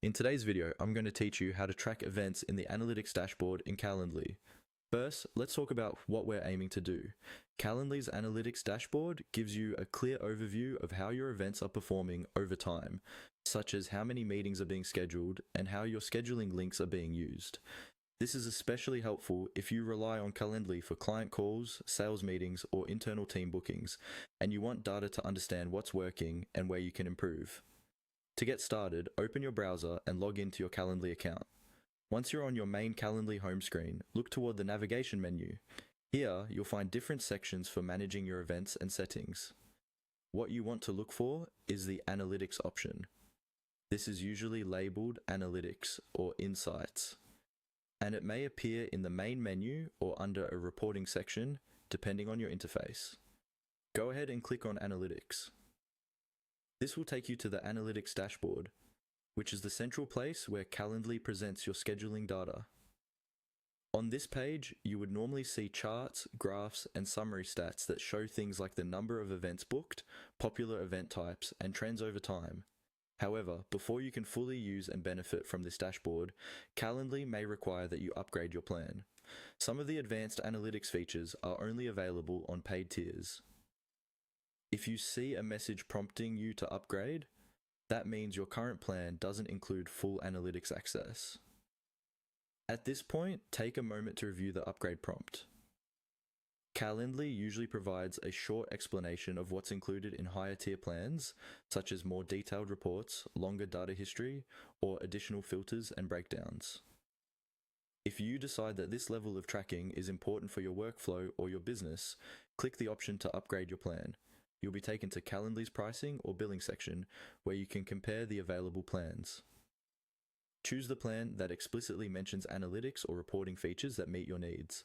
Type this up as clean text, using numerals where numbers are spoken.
In today's video, I'm going to teach you how to track events in the Analytics dashboard in Calendly. First, let's talk about what we're aiming to do. Calendly's Analytics dashboard gives you a clear overview of how your events are performing over time, such as how many meetings are being scheduled and how your scheduling links are being used. This is especially helpful if you rely on Calendly for client calls, sales meetings, or internal team bookings, and you want data to understand what's working and where you can improve. To get started, open your browser and log into your Calendly account. Once you're on your main Calendly home screen, look toward the navigation menu. Here, you'll find different sections for managing your events and settings. What you want to look for is the Analytics option. This is usually labeled Analytics or Insights, and it may appear in the main menu or under a reporting section, depending on your interface. Go ahead and click on Analytics. This will take you to the Analytics dashboard, which is the central place where Calendly presents your scheduling data. On this page, you would normally see charts, graphs, and summary stats that show things like the number of events booked, popular event types, and trends over time. However, before you can fully use and benefit from this dashboard, Calendly may require that you upgrade your plan. Some of the advanced analytics features are only available on paid tiers. If you see a message prompting you to upgrade, that means your current plan doesn't include full analytics access. At this point, take a moment to review the upgrade prompt. Calendly usually provides a short explanation of what's included in higher tier plans, such as more detailed reports, longer data history, or additional filters and breakdowns. If you decide that this level of tracking is important for your workflow or your business, click the option to upgrade your plan. You'll be taken to Calendly's pricing or billing section, where you can compare the available plans. Choose the plan that explicitly mentions analytics or reporting features that meet your needs.